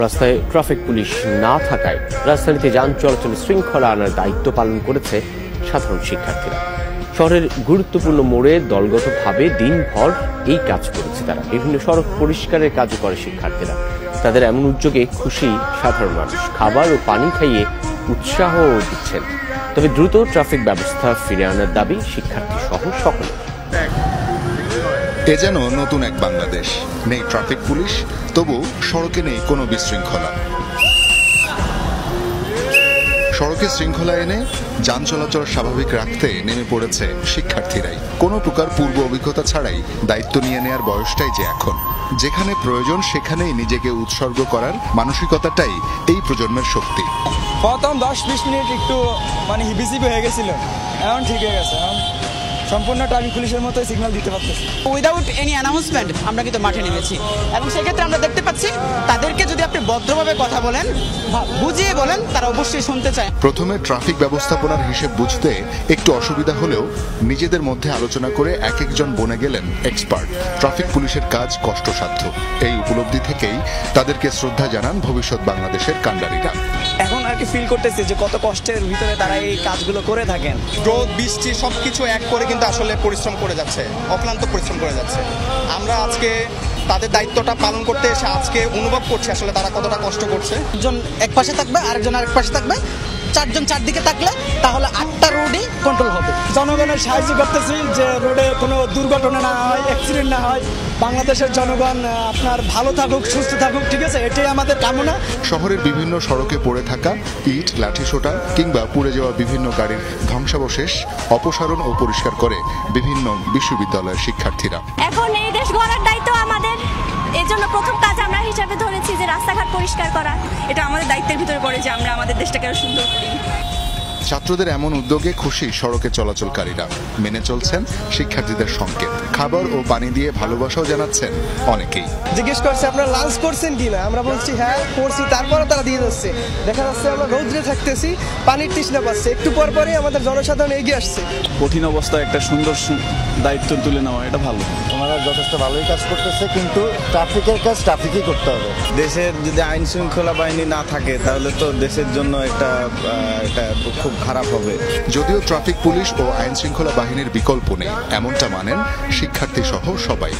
রাস্তায় traffic police না থাকায় রাজধানীতে যান চলাচল শৃঙ্খলা আনার দায়িত্ব পালন করেছে সাধারণ শিক্ষার্থীরা। শহরের গুরুত্বপূর্ণ মোড়ে দলগতভাবে দিনভর এই কাজ করেছে তারা। বিভিন্ন সড়ক পরিষ্কারের কাজও করে শিক্ষার্থীরা। তাদের এমন উদ্যোগে খুশি সাধারণ মানুষ। খাবার ও পানি খাইয়ে উৎসাহ দিচ্ছেন। তবে দ্রুত ট্রাফিক ব্যবস্থা ফিরে আনার দাবি শিক্ষার্থী সহ সকলের। এ যেন নতুন এক বাংলাদেশ। নেই ট্রাফিক পুলিশ, তবু সড়কে নেই কোনো বিশৃঙ্খলা। সড়কে শৃঙ্খলা এনে যান চলাচল স্বাভাবিক রাখতে নেমে পড়েছে শিক্ষার্থীরাই। কোনো প্রকার পূর্ব অভিজ্ঞতা ছাড়াই দায়িত্ব নিয়ে নেয়ার বয়সটাই যে এখন। যেখানে প্রয়োজন সেখানেই নিজেকে উৎসর্গ করার মানসিকতাটাই এই প্রজন্মের শক্তি। প্রথম 10-20 মিনিট একটু হিবিজিবি হয়ে গেছিল, এখন ঠিক হয়ে গেছে। সম্পূর্ণ ট্রাফিক পুলিশের মতো সিগন্যাল দিতে পারতেছে। উইদাউট এনি অ্যানাউন্সমেন্ট আমরা কিন্তু মাঠে নেমেছি এবং সেক্ষেত্রে আমরা দেখতে পাচ্ছি তাদেরকে যদি আপনি ভদ্রভাবে কথা বলেন, বুঝিয়ে বলেন, তারা অবশ্যই শুনতে চায়। প্রথমে ট্রাফিক ব্যবস্থাপনার হিসেব বুঝতে একটু অসুবিধা হলেও নিজেদের মধ্যে আলোচনা করে এক একজন বনে গেলেন এক্সপার্ট। ট্রাফিক পুলিশের কাজ কষ্টসাধ্য, এই উপলব্ধি থেকেই তাদেরকে শ্রদ্ধা জানান ভবিষ্যৎ বাংলাদেশের কাণ্ডারীরা। এখন আর কি ফিল করতেছি যে কত কষ্টের ভিতরে তারা এই কাজগুলো করে থাকেন। রোদ বৃষ্টি সবকিছু এক করে কিন্তু আসলে পরিশ্রম করে যাচ্ছে, অক্লান্ত পরিশ্রম করে যাচ্ছে। আমরা আজকে তাদের দায়িত্বটা পালন করতে এসে আজকে অনুভব করছি আসলে তারা কতটা কষ্ট করছে। একজন এক পাশে থাকবে, আরেকজন আরেক পাশে থাকবে, চারজন চারদিকে থাকলে তাহলে 8টা রোডই কন্ট্রোল হবে। জনগণের সাহায্য করতেছি যে রোডে কোনো দুর্ঘটনা না হয়, অ্যাক্সিডেন্ট না হয়, বাংলাদেশের জনগণ আপনার ভালো থাকুক, সুস্থ থাকুক, ঠিক আছে, এটাই আমাদের কামনা। শহরের বিভিন্ন সড়কে পড়ে থাকা ইট, লাঠিসোঁটা কিংবা পুড়ে যাওয়া বিভিন্ন গাড়ির ধ্বংসাবশেষ অপসারণ ও পরিষ্কার করে বিভিন্ন বিশ্ববিদ্যালয়ের শিক্ষার্থীরা। এখন এই দেশ গড়ার দায়িত্ব আমাদের। এর জন্য প্রথম কাজ আমরা হিসাবে ধরেছি যে রাস্তাঘাট পরিষ্কার করা। এটা আমাদের দায়িত্বের ভিতরে পড়ে যে আমরা আমাদের দেশটাকে আরো সুন্দর করি। ছাত্রদের এমন উদ্যোগে খুশি সড়কে চলাচলকারীরা। মেনে চলছেন শিক্ষার্থীদের সংকেত। খাবার ও পানি দিয়ে ভালোবাসাও জানাচ্ছেন অনেকেই। জিজ্ঞেস করছে আপনারা লাঞ্চ করছেন কিনা, আমরা বলছি হ্যাঁ করছি, তারপরে তারা দিয়ে যাচ্ছে। দেখা যাচ্ছে আমরা রৌদ্রে থাকতেছি, পানির তৃষ্ণা পাচ্ছে, একটু পর পরই আমাদের জনসাধারণ এগিয়ে আসছে। কঠিন অবস্থায় একটা সুন্দর দায়িত্ব তুলে নেওয়া, এটা ভালো। ওনারা যথেষ্ট ভালোই কাজ করতেছে, কিন্তু ট্রাফিকের কাজ ট্রাফিকই করতে হবে। দেশের যদি আইন শৃঙ্খলা বাহিনী না থাকে তাহলে তো দেশের জন্য এটা খুব খারাপ হবে। যদিও ট্রাফিক পুলিশ ও আইন শৃঙ্খলা বাহিনীর বিকল্প নেই, এমনটা মানেন শিক্ষার্থী সহ সবাই।